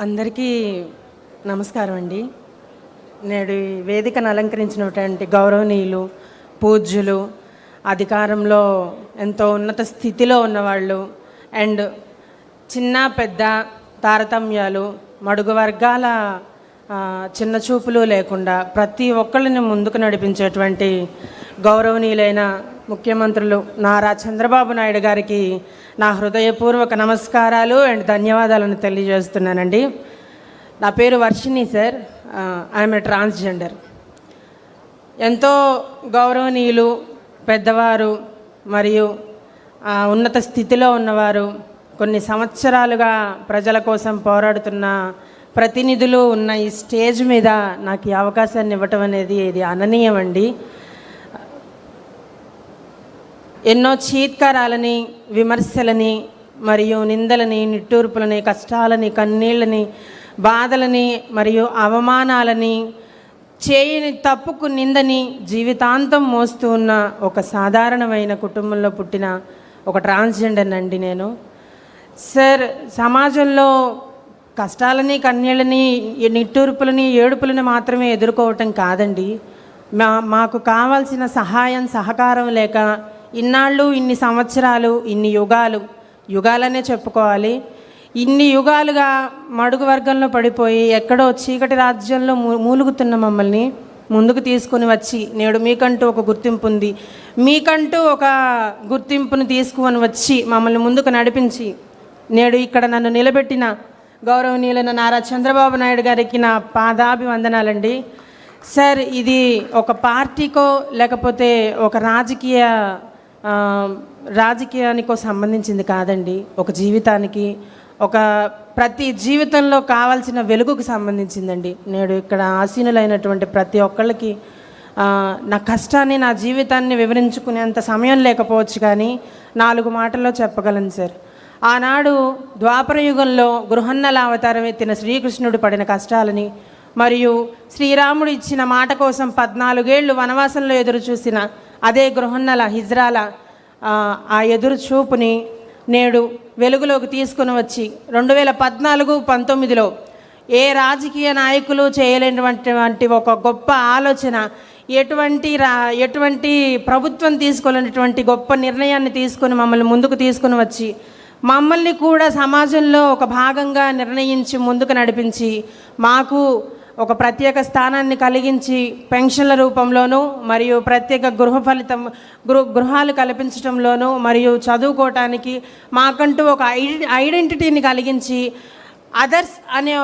అందరికీ నమస్కారం అండి. నేడు ఈ వేదికను అలంకరించినటువంటి గౌరవనీయులు, పూజ్యులు, అధికారంలో ఎంతో ఉన్నత స్థితిలో ఉన్నవాళ్ళు అండ్ చిన్న పెద్ద తారతమ్యాలు, మడుగు వర్గాల చిన్న చూపులు లేకుండా ప్రతి ఒక్కళ్ళని ముందుకు నడిపించేటువంటి గౌరవనీయులైన ముఖ్యమంత్రులు నారా చంద్రబాబు నాయుడు గారికి నా హృదయపూర్వక నమస్కారాలు అండ్ ధన్యవాదాలను తెలియజేస్తున్నానండి. నా పేరు Varshini sir. I'm a transgender. ఎంతో గౌరవనీయులు, పెద్దవారు మరియు ఉన్నత స్థితిలో ఉన్నవారు, కొన్ని సంవత్సరాలుగా ప్రజల కోసం పోరాడుతున్న ప్రతినిధులు ఉన్న ఈ స్టేజ్ మీద నాకు ఈ అవకాశాన్ని ఇవ్వటం అనేది ఇది అననీయమండి. ఎన్నో చీత్కారాలని, విమర్శలని మరియు నిందలని, నిట్టూర్పులని, కష్టాలని, కన్నీళ్ళని, బాధలని మరియు అవమానాలని, చేయని తప్పుకు నిందని జీవితాంతం మోస్తూ ఉన్న ఒక సాధారణమైన కుటుంబంలో పుట్టిన ఒక ట్రాన్స్జెండర్ అండి నేను. సార్, సమాజంలో కష్టాలని, కన్నీళ్ళని, నిట్టూర్పులని, ఏడుపులని మాత్రమే ఎదుర్కోవటం కాదండి. మాకు కావాల్సిన సహాయం, సహకారం లేక ఇన్నాళ్ళు, ఇన్ని సంవత్సరాలు, ఇన్ని యుగాలనే చెప్పుకోవాలి, ఇన్ని యుగాలుగా మడుగు వర్గంలో పడిపోయి ఎక్కడో చీకటి రాజ్యంలో మూలుగుతున్న మమ్మల్ని ముందుకు తీసుకుని వచ్చి నేడు మీకంటూ ఒక గుర్తింపు ఉంది, మీకంటూ ఒక గుర్తింపును తీసుకుని వచ్చి మమ్మల్ని ముందుకు నడిపించి నేడు ఇక్కడ నన్ను నిలబెట్టిన గౌరవనీయులైన నారా చంద్రబాబు నాయుడు గారికి నా పాదాభివందనాలండి. సార్, ఇది ఒక పార్టీకో లేకపోతే ఒక రాజకీయానికో సంబంధించింది కాదండి. ఒక జీవితానికి, ఒక ప్రతి జీవితంలో కావాల్సిన వెలుగుకు సంబంధించిందండి. నేడు ఇక్కడ ఆసీనులైనటువంటి ప్రతి ఒక్కళ్ళకి నా కష్టాన్ని, నా జీవితాన్ని వివరించుకునేంత సమయం లేకపోవచ్చు, కానీ 4 మాటల్లో చెప్పగలను సార్. ఆనాడు ద్వాపర యుగంలో గృహన్నల అవతారం ఎత్తిన శ్రీకృష్ణుడు పడిన కష్టాలని మరియు శ్రీరాముడు ఇచ్చిన మాట కోసం 14 ఏళ్ళు వనవాసంలో ఎదురు చూసిన అదే గృహన్నల, హిజ్రాల ఆ ఎదురు చూపుని నేడు వెలుగులోకి తీసుకుని వచ్చి 2014-19లో ఏ రాజకీయ నాయకులు చేయలేనటువంటి ఒక గొప్ప ఆలోచన, ఎటువంటి ప్రభుత్వం తీసుకోలేనటువంటి గొప్ప నిర్ణయాన్ని తీసుకొని మమ్మల్ని ముందుకు తీసుకుని వచ్చి మమ్మల్ని కూడా సమాజంలో ఒక భాగంగా నిర్ణయించి ముందుకు నడిపించి మాకు ఒక ప్రత్యేక స్థానాన్ని కలిగించి పెన్షన్ల రూపంలోనూ మరియు ప్రత్యేక గృహాలు కల్పించడంలోనూ మరియు చదువుకోవటానికి మాకంటూ ఒక ఐడెంటిటీని కలిగించి అదర్స్ అనే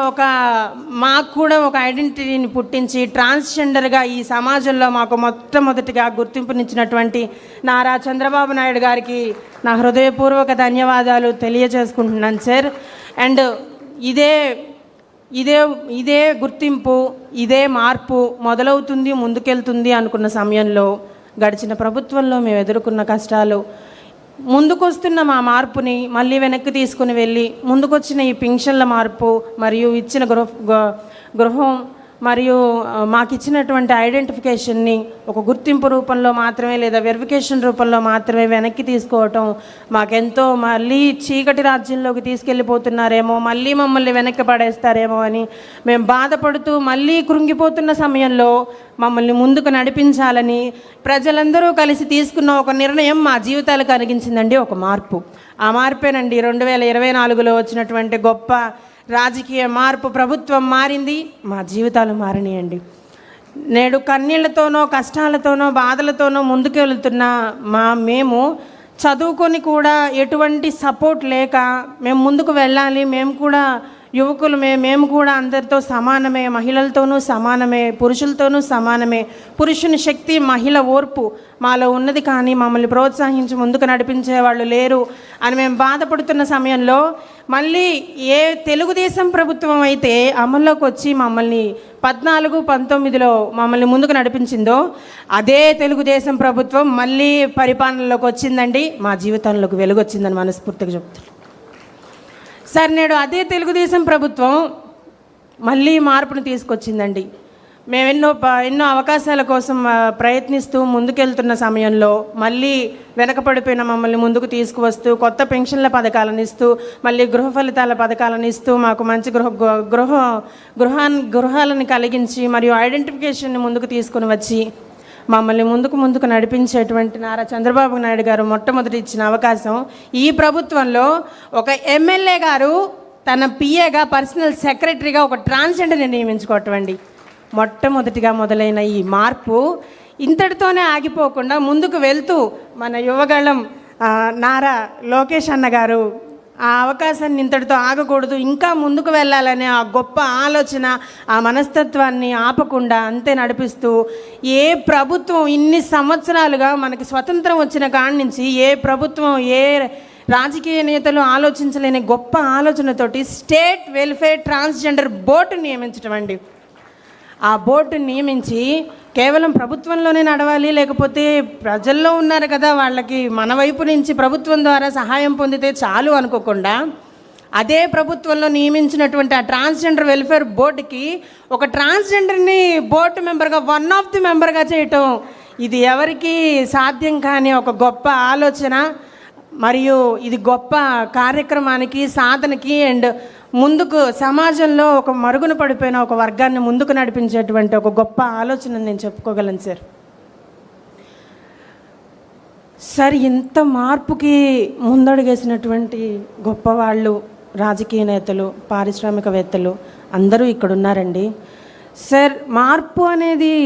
మాకు కూడా ఒక ఐడెంటిటీని పుట్టించి ట్రాన్స్జెండర్గా ఈ సమాజంలో మాకు మొట్టమొదటిగా గుర్తింపునిచ్చినటువంటి నారా చంద్రబాబు నాయుడు గారికి నా హృదయపూర్వక ధన్యవాదాలు తెలియజేసుకుంటున్నాను సార్. అండ్ ఇదే గుర్తింపు, ఇదే మార్పు మొదలవుతుంది, ముందుకెళ్తుంది అనుకున్న సమయంలో గడిచిన ప్రభుత్వంలో మేము ఎదుర్కొన్న కష్టాలు, ముందుకొస్తున్న మా మార్పుని మళ్ళీ వెనక్కి తీసుకుని వెళ్ళి ముందుకొచ్చిన ఈ పెన్షన్ల మార్పు మరియు ఇచ్చిన గృహం మరియు మాకు ఇచ్చినటువంటి ఐడెంటిఫికేషన్ని ఒక గుర్తింపు రూపంలో మాత్రమే లేదా వెరిఫికేషన్ రూపంలో మాత్రమే వెనక్కి తీసుకోవటం మాకెంతో మళ్ళీ చీకటి రాజ్యంలోకి తీసుకెళ్ళిపోతున్నారేమో, మళ్ళీ మమ్మల్ని వెనక్కి పడేస్తారేమో అని మేము బాధపడుతూ మళ్ళీ కృంగిపోతున్న సమయంలో మమ్మల్ని ముందుకు నడిపించాలని ప్రజలందరూ కలిసి తీసుకున్న ఒక నిర్ణయం మా జీవితాలు కలిగించిందండి ఒక మార్పు. ఆ మార్పేనండి 2024లో వచ్చినటువంటి గొప్ప రాజకీయ మార్పు. ప్రభుత్వం మారింది, మా జీవితాలు మారినాయండి. నేడు కన్నీళ్లతోనో, కష్టాలతోనో, బాధలతోనో ముందుకు వెళుతున్న మేము చదువుకొని కూడా ఎటువంటి సపోర్ట్ లేక మేము ముందుకు వెళ్ళాలి, మేము కూడా యువకులు, మేము కూడా అందరితో సమానమే, మహిళలతోనూ సమానమే, పురుషులతోనూ సమానమే, పురుషుని శక్తి, మహిళ ఓర్పు మాలో ఉన్నది, కానీ మమ్మల్ని ప్రోత్సహించి ముందుకు నడిపించే వాళ్ళు లేరు అని మేము బాధపడుతున్న సమయంలో మళ్ళీ ఏ తెలుగుదేశం ప్రభుత్వం అయితే అమల్లోకి వచ్చి మమ్మల్ని 14-19లో మమ్మల్ని ముందుకు నడిపించిందో అదే తెలుగుదేశం ప్రభుత్వం మళ్ళీ పరిపాలనలోకి వచ్చిందండి. మా జీవితంలోకి వెలుగు వచ్చిందని మనస్ఫూర్తిగా చెప్తాను సార్. నేడు అదే తెలుగుదేశం ప్రభుత్వం మళ్ళీ మార్పును తీసుకొచ్చిందండి. మేము ఎన్నో అవకాశాల కోసం ప్రయత్నిస్తూ ముందుకెళ్తున్న సమయంలో మళ్ళీ వెనకపడిపోయిన మమ్మల్ని ముందుకు తీసుకువస్తూ కొత్త పెన్షన్ల పథకాలను ఇస్తూ మళ్ళీ గృహ ఫలితాల పథకాలను ఇస్తూ మాకు మంచి గృహాలను కలిగించి మరియు ఐడెంటిఫికేషన్ని ముందుకు తీసుకుని వచ్చి మమ్మల్ని ముందుకు నడిపించేటువంటి నారా చంద్రబాబు నాయుడు గారు మొట్టమొదటి ఇచ్చిన అవకాశం. ఈ ప్రభుత్వంలో ఒక ఎమ్మెల్యే గారు తన పిఏగా పర్సనల్ సెక్రటరీగా ఒక ట్రాన్స్జెండర్ని నియమించుకోవటం అండి. మొట్టమొదటిగా మొదలైన ఈ మార్పు ఇంతటితోనే ఆగిపోకుండా ముందుకు వెళ్తూ మన యువగళం నారా లోకేష్ అన్న గారు ఆ అవకాశాన్ని ఇంతటితో ఆగకూడదు, ఇంకా ముందుకు వెళ్ళాలనే ఆ గొప్ప ఆలోచన, ఆ మనస్తత్వాన్ని ఆపకుండా అంతే నడిపిస్తూ ఏ ప్రభుత్వం ఇన్ని సంవత్సరాలుగా మనకి స్వతంత్రం వచ్చిన కాడి నుంచి ఏ ప్రభుత్వం ఏ రాజకీయ నేతలు ఆలోచించలేని గొప్ప ఆలోచనతోటి స్టేట్ వెల్ఫేర్ ట్రాన్స్జెండర్ బోర్డు నియమించడం అండి. ఆ బోర్డుని నియమించి కేవలం ప్రభుత్వంలోనే నడవాలి, లేకపోతే ప్రజల్లో ఉన్నారు కదా వాళ్ళకి మన వైపు నుంచి ప్రభుత్వం ద్వారా సహాయం పొందితే చాలు అనుకోకుండా అదే ప్రభుత్వంలో నియమించినటువంటి ఆ ట్రాన్స్జెండర్ వెల్ఫేర్ బోర్డుకి ఒక ట్రాన్స్జెండర్ని బోర్డు మెంబర్గా వన్ ఆఫ్ ది మెంబర్గా చేయటం ఇది ఎవరికి సాధ్యం కాని ఒక గొప్ప ఆలోచన. మరియు ఇది గొప్ప కార్యక్రమానికి సాధనకి అండ్ ముందుకు సమాజంలో ఒక మరుగున పడిపోయిన ఒక వర్గాన్ని ముందుకు నడిపించేటువంటి ఒక గొప్ప ఆలోచన నేను చెప్పుకోగలను సార్. ఇంత మార్పుకి ముందడుగేసినటువంటి గొప్పవాళ్ళు, రాజకీయ నేతలు, పారిశ్రామికవేత్తలు అందరూ ఇక్కడ ఉన్నారండి సార్. మార్పు అనేది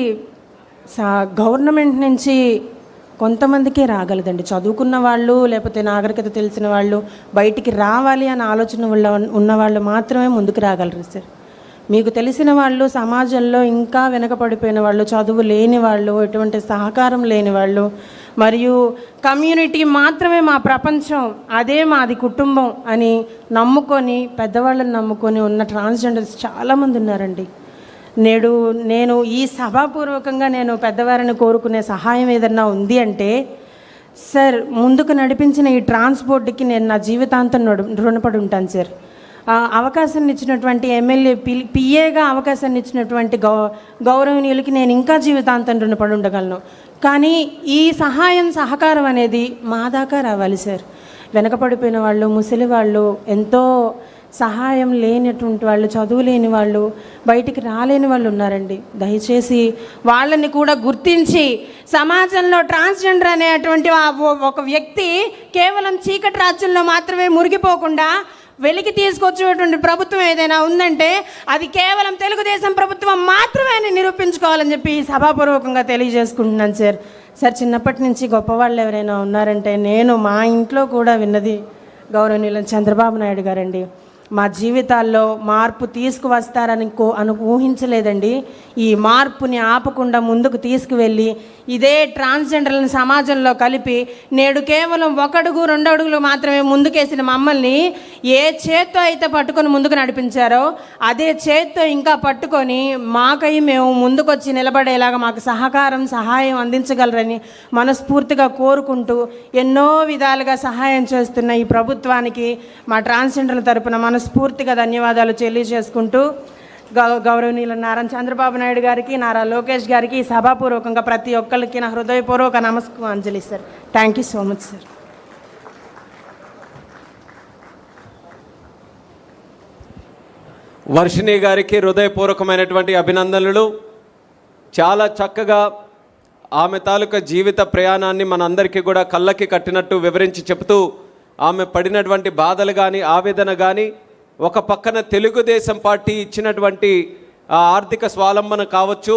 గవర్నమెంట్ నుంచి కొంతమందికే రాగలదండి. చదువుకున్న వాళ్ళు లేకపోతే నాగరికత తెలిసిన వాళ్ళు బయటికి రావాలి అనే ఆలోచన ఉన్నవాళ్ళు మాత్రమే ముందుకు రాగలరు సార్. మీకు తెలిసిన వాళ్ళు సమాజంలో ఇంకా వెనకపడిపోయిన వాళ్ళు, చదువు లేని వాళ్ళు, ఎటువంటి సహకారం లేని వాళ్ళు మరియు కమ్యూనిటీ మాత్రమే మా ప్రపంచం, అదే మాది కుటుంబం అని నమ్ముకొని పెద్దవాళ్ళని నమ్ముకొని ఉన్న ట్రాన్స్జెండర్స్ చాలామంది ఉన్నారండి. నేను ఈ సభాపూర్వకంగా నేను పెద్దవారిని కోరుకునే సహాయం ఏదన్నా ఉంది అంటే సార్, ముందుకు నడిపించిన ఈ ట్రాన్స్పోర్ట్కి నేను నా జీవితాంతం రుణపడి ఉంటాను సార్. అవకాశాన్ని ఇచ్చినటువంటి ఎమ్మెల్యే పిఏగా అవకాశాన్ని ఇచ్చినటువంటి గౌరవనీయులకి నేను ఇంకా జీవితాంతం రుణపడి ఉండగలను. కానీ ఈ సహకారం అనేది మా దాకా రావాలి సార్. వెనకపడిపోయిన వాళ్ళు, ముసలి వాళ్ళు, ఎంతో సహాయం లేనటువంటి వాళ్ళు, చదువు లేని వాళ్ళు, బయటికి రాలేని వాళ్ళు ఉన్నారండి. దయచేసి వాళ్ళని కూడా గుర్తించి సమాజంలో ట్రాన్స్జెండర్ అనేటువంటి ఒక వ్యక్తి కేవలం చీకటి రాజ్యంలో మాత్రమే మురిగిపోకుండా వెలికి తీసుకొచ్చేటువంటి ప్రభుత్వం ఏదైనా ఉందంటే అది కేవలం తెలుగుదేశం ప్రభుత్వం మాత్రమే అని నిరూపించుకోవాలని చెప్పి సభాపూర్వకంగా తెలియజేసుకుంటున్నాను సార్. చిన్నప్పటి నుంచి గొప్పవాళ్ళు ఎవరైనా ఉన్నారంటే నేను మా ఇంట్లో కూడా విన్నది గౌరవనీయులు చంద్రబాబు నాయుడు గారండి. మా జీవితాల్లో మార్పు తీసుకువస్తారని ఊహించలేదండి. ఈ మార్పుని ఆపకుండా ముందుకు తీసుకువెళ్ళి ఇదే ట్రాన్స్జెండర్లను సమాజంలో కలిపి నేడు కేవలం 1 అడుగు 2 అడుగులు మాత్రమే ముందుకేసిన మమ్మల్ని ఏ చేత్తో అయితే పట్టుకొని ముందుకు నడిపించారో అదే చేత్తో ఇంకా పట్టుకొని మాకై మేము ముందుకొచ్చి నిలబడేలాగా మాకు సహాయం అందించగలరని మనస్ఫూర్తిగా కోరుకుంటూ ఎన్నో విధాలుగా సహాయం చేస్తున్న ఈ ప్రభుత్వానికి మా ట్రాన్స్జెండర్ల తరపున మనస్ఫూర్తిగా ధన్యవాదాలు తెలియజేసుకుంటూ గౌరవనీయులు నారా చంద్రబాబు నాయుడు గారికి, నారా లోకేష్ గారికి సభాపూర్వకంగా ప్రతి ఒక్కరికి నా హృదయపూర్వక నమస్కారాంజలి sir. Thank you so much sir. Varshini గారికి హృదయపూర్వకమైనటువంటి అభినందనలు. చాలా చక్కగా ఆమె తాలూకా జీవిత ప్రయాణాన్ని మనందరికీ కూడా కళ్ళకి కట్టినట్టు వివరించి చెబుతూ ఆమె పడినటువంటి బాధలు కానీ ఆవేదన కానీ, ఒక పక్కన తెలుగుదేశం పార్టీ ఇచ్చినటువంటి ఆర్థిక స్వాలంబన కావచ్చు,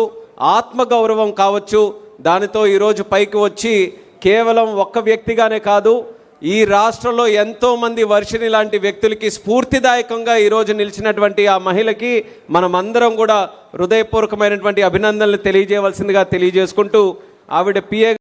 ఆత్మగౌరవం కావచ్చు, దానితో ఈరోజు పైకి వచ్చి కేవలం ఒక్క వ్యక్తిగానే కాదు ఈ రాష్ట్రంలో ఎంతోమంది వర్షిణి లాంటి వ్యక్తులకి స్ఫూర్తిదాయకంగా ఈరోజు నిలిచినటువంటి ఆ మహిళకి మనమందరం కూడా హృదయపూర్వకమైనటువంటి అభినందనలు తెలియజేయవలసిందిగా తెలియజేసుకుంటూ ఆవిడ పిఏ